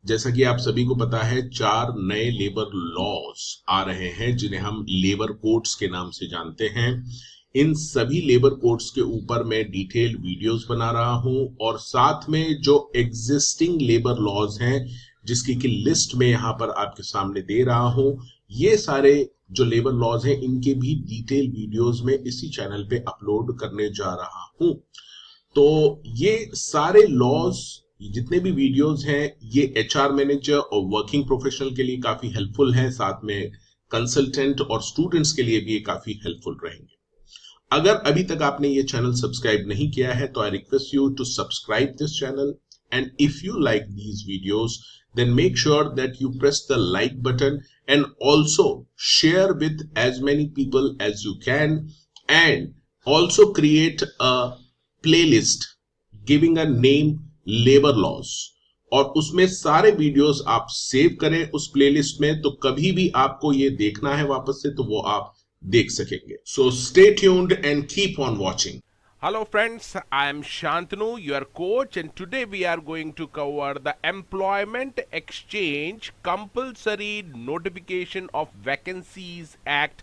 जैसा कि आप सभी को पता है, 4 नए लेबर लॉज आ रहे हैं जिन्हें हम लेबर कोड्स के नाम से जानते हैं। इन सभी लेबर कोड्स के ऊपर मैं डिटेल वीडियोस बना रहा हूं और साथ में जो एग्जिस्टिंग लेबर लॉज हैं जिसकी की लिस्ट में यहां पर आपके सामने दे रहा हूं, ये सारे जो लेबर लॉज हैं इनके भी डिटेल वीडियोस में इसी चैनल पे अपलोड करने जा रहा हूं। तो ये सारे लॉज, जितने भी वीडियोस हैं, ये एचआर मैनेजर और वर्किंग प्रोफेशनल के लिए काफी हेल्पफुल हैं, साथ में कंसल्टेंट और स्टूडेंट्स के लिए भी ये काफी हेल्पफुल रहेंगे। अगर अभी तक आपने ये चैनल सब्सक्राइब नहीं किया है तो I request you to subscribe this channel, and if you like these videos then make sure that you press the like button and also share with as many people as you can, and also create a playlist giving a name labor laws, और उसमें सारे videos आप save करें उस playlist में, तो कभी भी आपको ये देखना है वापस से तो वो आप देख सकेंगे। So stay tuned and keep on watching. Hello friends, I am Shantanu, your coach, and today we are going to cover the Employment Exchange Compulsory Notification of Vacancies Act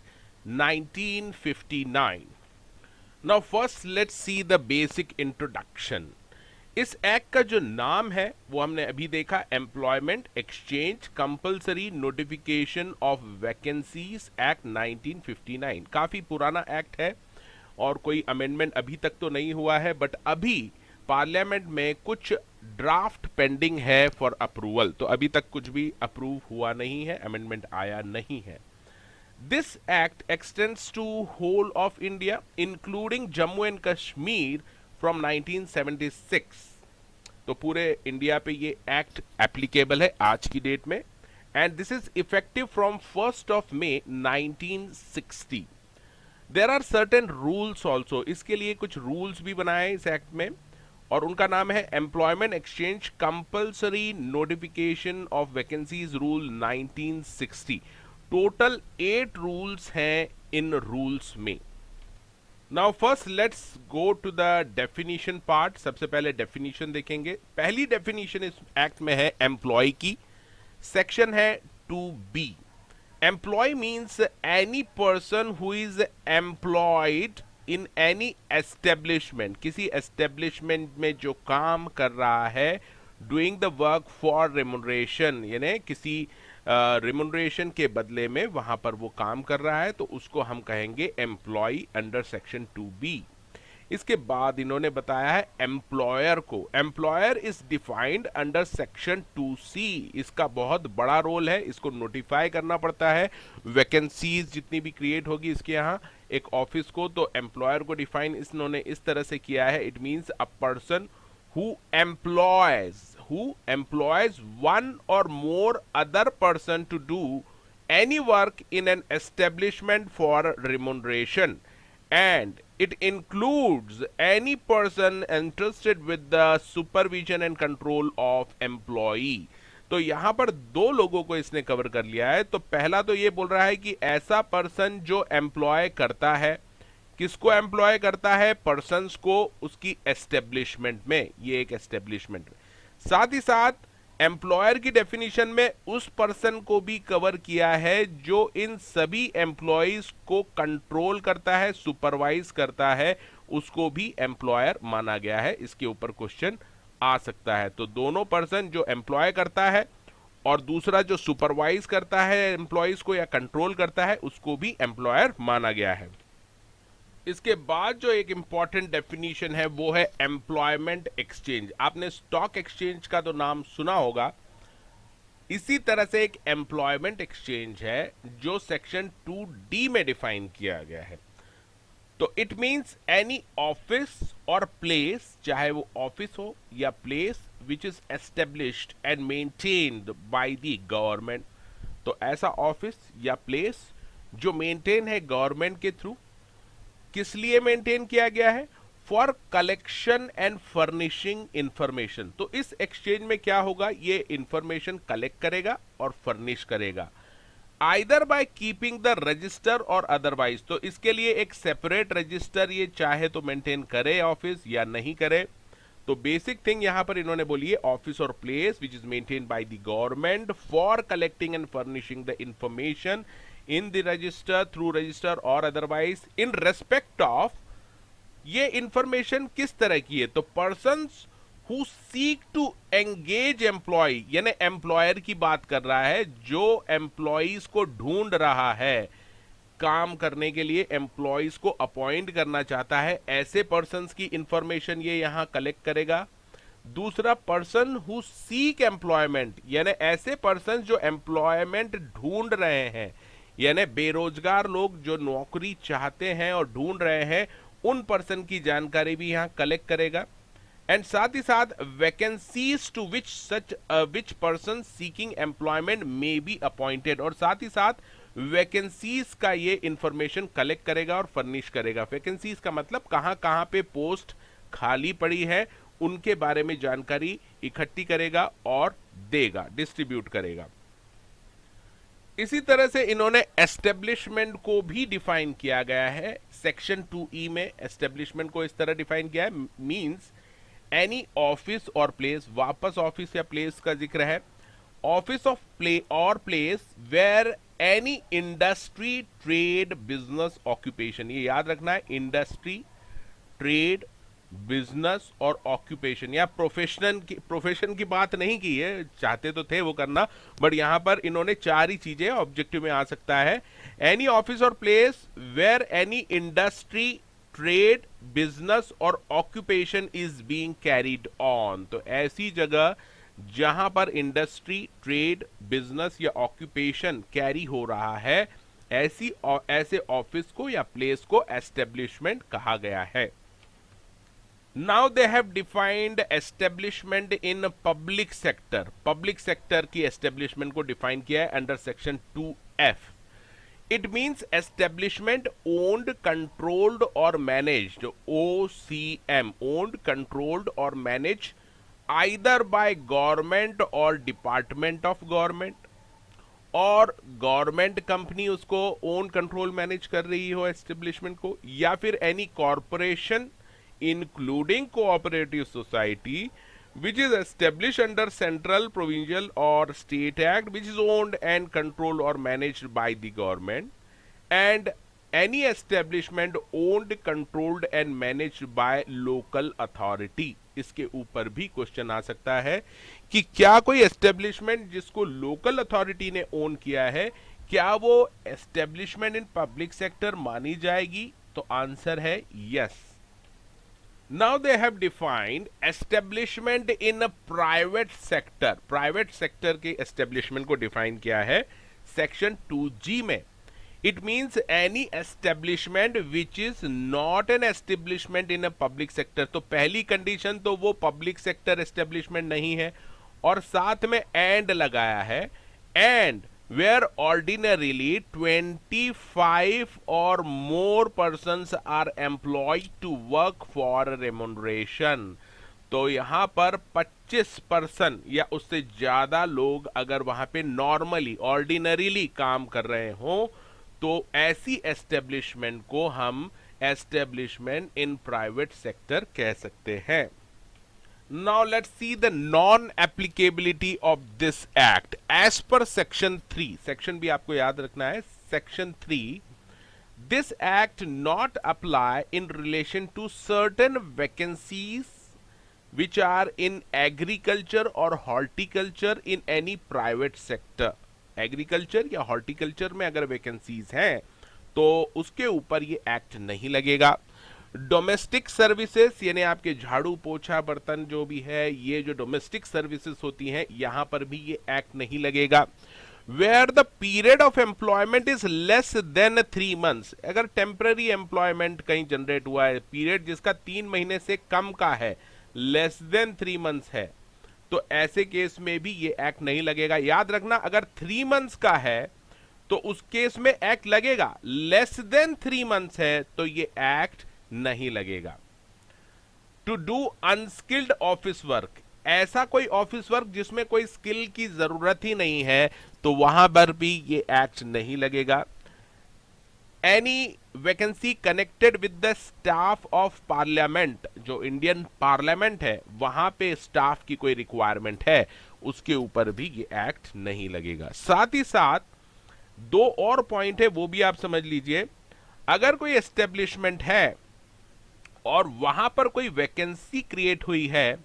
1959. Now first let's see the basic introduction. इस act का जो नाम है वो हमने अभी देखा, employment exchange compulsory notification of vacancies act 1959। काफी पुराना एक्ट है और कोई अमेंडमेंट अभी तक तो नहीं हुआ है, बट अभी पार्लियामेंट में कुछ ड्राफ्ट पेंडिंग है फॉर अप्रूवल, तो अभी तक कुछ भी अप्रूव हुआ नहीं है, अमेंडमेंट आया नहीं है। This act extends to whole of India including Jammu and Kashmir from 1976। तो पूरे इंडिया पे ये एक्ट एप्लीकेबल है आज की डेट में, and this is effective from 1st of May 1960। There are certain rules also, इसके लिए कुछ रूल्स भी बनाए इस एक्ट में, और उनका नाम है employment exchange compulsory notification of vacancies rule 1960। Total 8 rules हैं इन रूल्स में। Now first let's go to the definition part. सबसे पहले डेफिनेशन देखेंगे। पहली डेफिनेशन इस एक्ट में है एम्प्लॉय की। सेक्शन है 2B। Employee means any person who is employed in any establishment, किसी establishment में जो काम कर रहा है, doing the work for remuneration, यानी किसी remuneration के बदले में वहां पर वो काम कर रहा है, तो उसको हम कहेंगे employee अंडर सेक्शन 2B। इसके बाद इन्होंने बताया है एम्प्लॉयर को। Employer is defined under section 2C। इसका बहुत बड़ा रोल है, इसको नोटिफाई करना पड़ता है वैकेंसीज जितनी भी क्रिएट होगी इसके यहाँ एक ऑफिस को, तो एम्प्लॉयर को डिफाइन इन्होंने इस तरह से किया है, it means a person who employs one or more other person to do any work in an establishment for remuneration, and it includes any person entrusted with the supervision and control of employee। तो यहां पर दो लोगों को इसने cover कर लिया है। तो पहला तो ये बोल रहा है कि ऐसा पर्सन जो एम्प्लॉय करता है, किसको एम्प्लॉय करता है, पर्सन्स को उसकी एस्टेब्लिशमेंट में, ये एक एस्टेब्लिशमेंट। साथ ही साथ एम्प्लॉयर की डेफिनेशन में उस पर्सन को भी कवर किया है जो इन सभी एम्प्लॉयज को कंट्रोल करता है, सुपरवाइज करता है, उसको भी एम्प्लॉयर माना गया है। इसके ऊपर क्वेश्चन आ सकता है। तो दोनों पर्सन, जो एम्प्लॉय करता है और दूसरा जो सुपरवाइज करता है एम्प्लॉयज को या कंट्रोल करता है, उसको भी एम्प्लॉयर माना गया है। इसके बाद जो एक इंपॉर्टेंट डेफिनेशन है वो है एम्प्लॉयमेंट एक्सचेंज। आपने स्टॉक एक्सचेंज का तो नाम सुना होगा, इसी तरह से एक एम्प्लॉयमेंट एक्सचेंज है जो सेक्शन 2D में डिफाइन किया गया है। तो it means any office or place, चाहे वो ऑफिस हो या place, which is established and maintained by the government. तो ऐसा ऑफिस या प्लेस जो मेंटेन है गवर्नमेंट के थ्रू, किस लिए मेंटेन किया गया है, for collection and furnishing information. तो इस एक्सचेंज में क्या होगा, ये इंफॉर्मेशन कलेक्ट करेगा और फर्निश करेगा, either by keeping the register or otherwise. तो इसके लिए एक सेपरेट रजिस्टर ये चाहे तो मेंटेन करे ऑफिस या नहीं करे, तो बेसिक थिंग यहां पर इन्होंने बोली है office or place which is maintain by the government for collecting and furnishing the information in the register through register or otherwise in respect of, ये इंफॉर्मेशन किस तरह की है, तो persons who seek to engage employ, यानी employer की बात कर रहा है जो एम्प्लॉइज को ढूंढ रहा है, काम करने के लिए एम्प्लॉइज को अपॉइंट करना चाहता है, ऐसे पर्सन्स की इंफॉर्मेशन ये यहां कलेक्ट करेगा। दूसरा, पर्सन हु सीक एम्प्लॉयमेंट, यानी ऐसे पर्सन जो एम्प्लॉयमेंट ढूंढ रहे हैं, यानी बेरोजगार लोग जो नौकरी चाहते हैं और ढूंढ रहे हैं, उन पर्सन की जानकारी भी यहां कलेक्ट करेगा। एंड साथ ही साथ vacancies to which person seeking employment may be appointed, और साथ ही साथ वैकेंसीज का ये इंफॉर्मेशन कलेक्ट करेगा और फर्निश करेगा। वैकेंसीज का मतलब कहां कहां पे पोस्ट खाली पड़ी है उनके बारे में जानकारी इकट्ठी करेगा और देगा, डिस्ट्रीब्यूट करेगा। इसी तरह से इन्होंने एस्टेब्लिशमेंट को भी डिफाइन किया गया है सेक्शन 2E में। एस्टेब्लिशमेंट को इस तरह डिफाइन किया है, means any office or place, वापस ऑफिस या प्लेस का जिक्र है, office of play or place where any industry trade business occupation, ये याद रखना है, इंडस्ट्री ट्रेड बिजनेस और ऑक्यूपेशन, या प्रोफेशन की बात नहीं की है, चाहते तो थे वो करना, बट यहां पर इन्होंने चार ही चीजें ऑब्जेक्टिव में आ सकता है। Any office or place where any industry trade business और occupation is being carried on, तो ऐसी जगह जहां पर इंडस्ट्री ट्रेड बिजनेस या ऑक्यूपेशन कैरी हो रहा है, ऐसे ऑफिस को या प्लेस को एस्टेब्लिशमेंट कहा गया है। Now they have defined establishment in public sector, public sector की एस्टेब्लिशमेंट को डिफाइन किया है under section 2F। It means establishment owned controlled और मैनेज्ड, OCM, ओन्ड कंट्रोल्ड और मैनेज आइदर बाय गवर्नमेंट और डिपार्टमेंट ऑफ गवर्नमेंट, और government company उसको own control manage कर रही हो एस्टेब्लिशमेंट को, या फिर any corporation including cooperative society which is established under central, provincial or state act which is owned and controlled or managed by the government, and any establishment owned, controlled and managed by local authority। इसके ऊपर भी question आ सकता है कि क्या कोई establishment जिसको local authority ने ओन किया है, क्या वो एस्टेब्लिशमेंट इन पब्लिक सेक्टर मानी जाएगी, तो आंसर है yes. Now they have defined establishment in a private sector, private sector के establishment को डिफाइन किया है सेक्शन 2G में। It means any establishment which is not an establishment in a public sector, तो पहली कंडीशन तो वो पब्लिक सेक्टर एस्टेब्लिशमेंट नहीं है, और साथ में एंड लगाया है, and where ordinarily 25 or more persons are employed to work for remuneration, तो यहां पर 25% या उससे ज्यादा लोग अगर वहां पे नॉर्मली ऑर्डिनरीली काम कर रहे हो, तो ऐसी एस्टेब्लिशमेंट को हम एस्टेब्लिशमेंट इन प्राइवेट सेक्टर कह सकते हैं। Now let's see the non-applicability of this act as per section 3। section भी आपको याद रखना है, section 3, this act not apply in relation to certain vacancies which are in agriculture or horticulture in any private sector। agriculture या horticulture में अगर vacancies हैं तो उसके ऊपर ये act नहीं लगेगा। डोमेस्टिक सर्विसेज यानी आपके झाड़ू पोछा बर्तन जो भी है, ये जो डोमेस्टिक सर्विसेज होती हैं, यहां पर भी ये एक्ट नहीं लगेगा। Where the period of employment is less than 3 months, अगर टेम्पररी एम्प्लॉयमेंट कहीं जनरेट हुआ है, पीरियड जिसका 3 महीने से कम का है, लेस देन 3 months है, तो ऐसे केस में भी ये एक्ट नहीं लगेगा। याद रखना, अगर 3 months का है तो उस केस में एक्ट लगेगा, लेस देन 3 months है तो ये एक्ट नहीं लगेगा। To do unskilled office work, ऐसा कोई ऑफिस वर्क जिसमें कोई स्किल की जरूरत ही नहीं है, तो वहां पर भी ये एक्ट नहीं लगेगा। any vacancy connected with the staff of parliament, जो इंडियन पार्लियामेंट है वहां पे स्टाफ की कोई रिक्वायरमेंट है, उसके ऊपर भी ये एक्ट नहीं लगेगा। साथ ही साथ दो और पॉइंट है, वो भी आप समझ लीजिए। अगर कोई एस्टेब्लिशमेंट है और वहां पर कोई वैकेंसी क्रिएट हुई है,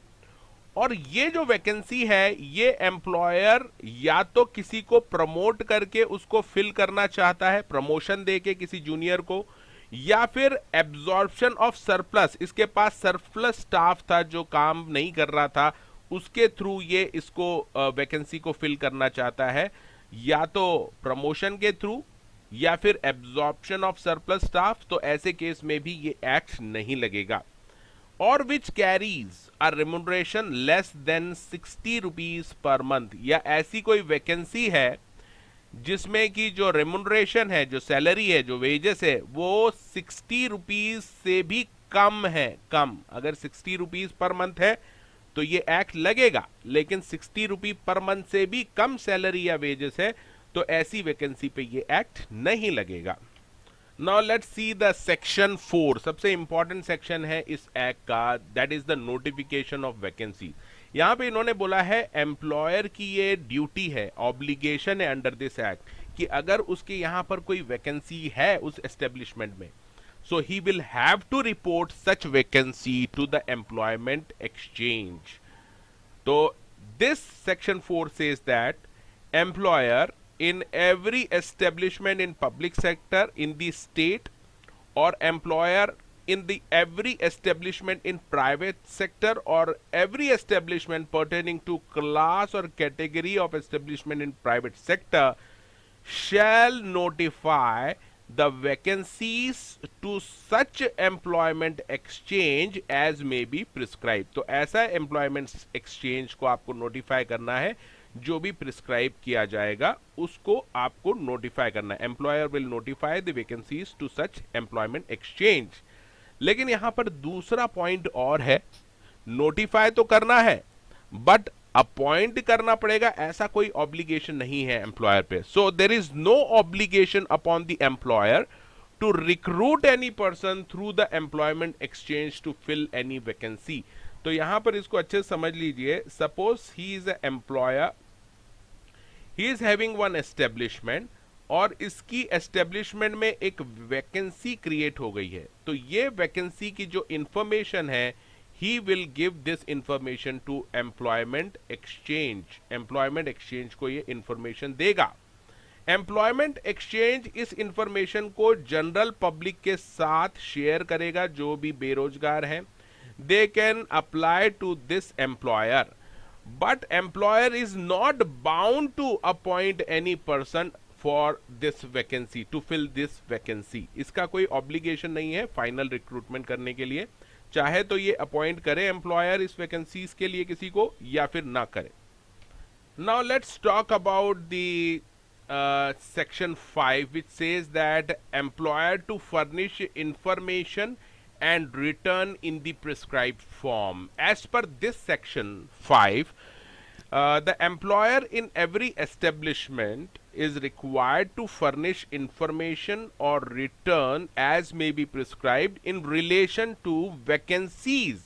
और ये जो वैकेंसी है ये एम्प्लॉयर या तो किसी को प्रमोट करके उसको फिल करना चाहता है, प्रमोशन देके किसी जूनियर को, या फिर एब्जॉर्प्शन ऑफ सरप्लस, इसके पास सरप्लस स्टाफ था जो काम नहीं कर रहा था, उसके थ्रू ये इसको वैकेंसी को फिल करना चाहता है, या तो प्रमोशन के थ्रू या फिर एब्जॉर्प्शन ऑफ सरप्लस स्टाफ, तो ऐसे केस में भी ये एक्ट नहीं लगेगा। और which carries a remuneration less than 60 rupees per month, या ऐसी कोई वैकेंसी है जिसमें कि जो रेम्युनरेशन है, जो सैलरी है, जो वेजेस है, वो 60 रुपीज से भी कम है। कम, अगर 60 रुपीज पर मंथ है तो ये एक्ट लगेगा, लेकिन 60 रुपी पर मंथ से भी कम सैलरी या वेजेस है तो ऐसी वैकेंसी पे ये एक्ट नहीं लगेगा। Now let's see the section 4, सबसे इंपॉर्टेंट सेक्शन है इस एक्ट का, that is the notification of vacancy. यहां पे इन्होंने बोला है एम्प्लॉयर की ये ड्यूटी है, ऑब्लिगेशन है अंडर दिस एक्ट, कि अगर उसके यहां पर कोई वैकेंसी है उस एस्टेब्लिशमेंट में, so he will have to report such vacancy to the employment exchange. So this section 4 says that employer in every establishment in public sector in the state, or employer in the every establishment in private sector, or every establishment pertaining to class or category of establishment in private sector shall notify the vacancies to such employment exchange as may be prescribed। तो ऐसा employment exchange को आपको notify करना है, जो भी prescribe किया जाएगा उसको आपको notify करना है। Employer will notify the vacancies to such employment exchange। लेकिन यहां पर दूसरा पॉइंट और है, notify तो करना है बट अपॉइंट करना पड़ेगा, ऐसा कोई ऑब्लिगेशन नहीं है एम्प्लॉयर पे। So there is no obligation upon the employer to recruit any person through the employment exchange to fill any vacancy. तो यहां पर इसको अच्छे से समझ लीजिए। Suppose he is a employer, he is having one establishment, और इसकी एस्टेब्लिशमेंट में एक वैकेंसी क्रिएट हो गई है, तो ये वैकेंसी की जो इंफॉर्मेशन है he will give this information to employment exchange। employment exchange को ये information देगा। employment exchange इस information को जनरल पब्लिक के साथ शेयर करेगा, जो भी बेरोजगार हैं। they can apply to this employer, but employer is not bound to appoint any person for this vacancy, to fill this vacancy। इसका कोई obligation नहीं है फाइनल रिक्रूटमेंट करने के लिए, चाहे तो ये अपॉइंट करे एम्प्लॉयर इस वैकेंसीज के लिए किसी को, या फिर ना करे। Now let's talk about the section 5 which says that employer to furnish information and return in the prescribed form. As per this section 5, the employer in every establishment is required to furnish information or return as may be prescribed in relation to vacancies।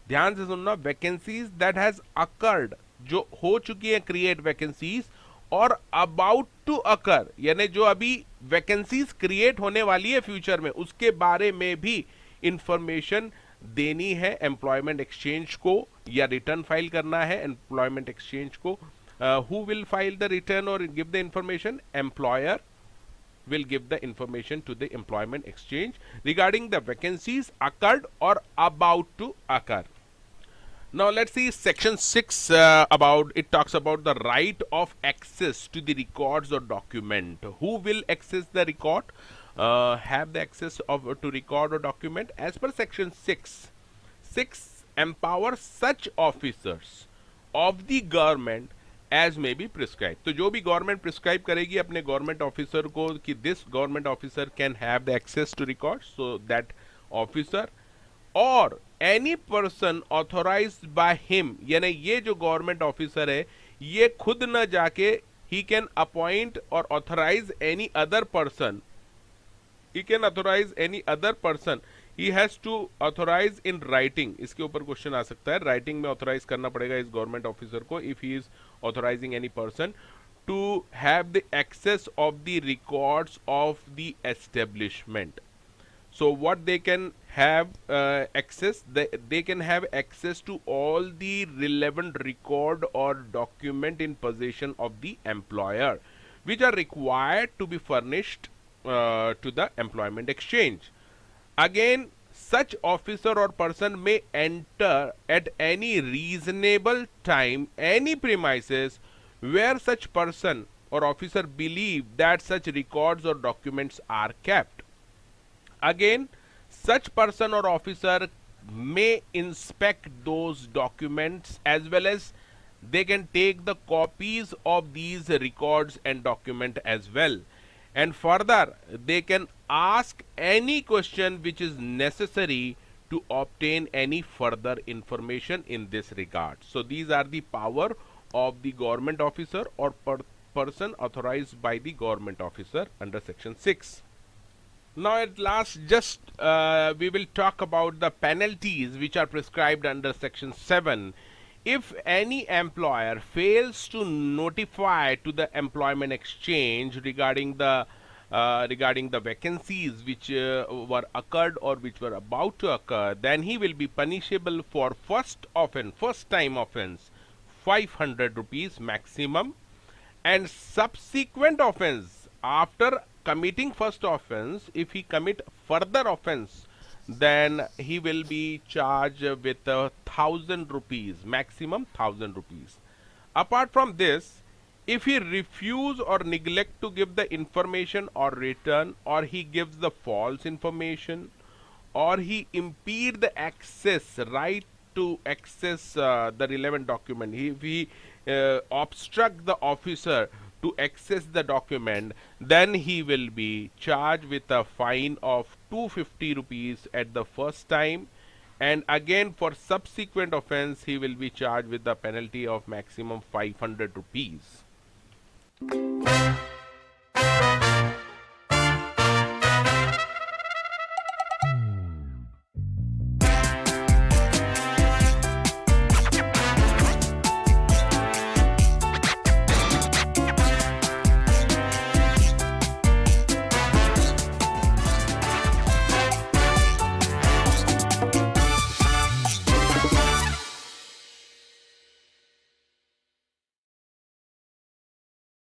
ध्यान से सुनना, vacancies that has occurred, जो हो चुकी है create vacancies, और about to occur, यानी जो अभी vacancies create होने वाली है फ्यूचर में, उसके बारे में भी इंफॉर्मेशन देनी है एम्प्लॉयमेंट एक्सचेंज को, या रिटर्न फाइल करना है एम्प्लॉयमेंट एक्सचेंज को। Who will file the return और give the information? Employer will give the information to the employment exchange regarding the vacancies occurred or about to occur. Now let's see section 6 about it talks about the right of access to the records or document. Who will access the record? Have the access of to record or document? As per section 6 empower such officers of the government as may be prescribed। तो जो भी government prescribe करेगी अपने government officer को कि this government officer can have the access to record, so that officer or any person authorised by him, यानी ये जो गवर्नमेंट ऑफिसर है ये खुद न जाके ही can appoint or authorize any other person he can authorize any other person. He has to authorize in writing. इसके ऊपर क्वेश्चन आ सकता है, राइटिंग में ऑथोराइज करना पड़ेगा इस गवर्नमेंट ऑफिसर को if he is authorizing any person to have the access of the records of the establishment. So what they can have access, they can have access to all the relevant record or document in possession of the employer, which are required to be furnished to the employment exchange. Again, such officer or person may enter at any reasonable time any premises where such person or officer believe that such records or documents are kept. Again, such person or officer may inspect those documents as well as they can take the copies of these records and document as well. And further, they can ask any question which is necessary to obtain any further information in this regard. So these are the power of the government officer or person authorized by the government officer under section 6. Now at last, just we will talk about the penalties which are prescribed under section 7. If any employer fails to notify to the employment exchange regarding the vacancies which were occurred or which were about to occur, then he will be punishable for first time offense 500 rupees maximum, and subsequent offense after committing first offense, if he commit further offense, then he will be charged with 1000 rupees, maximum 1000 rupees. Apart from this, if he refuse or neglect to give the information or return, or he gives the false information, or he impede the access, right to access the relevant document, if he obstruct the officer to access the document, then he will be charged with a fine of 250 rupees at the first time, and again for subsequent offense he will be charged with the penalty of maximum 500 rupees.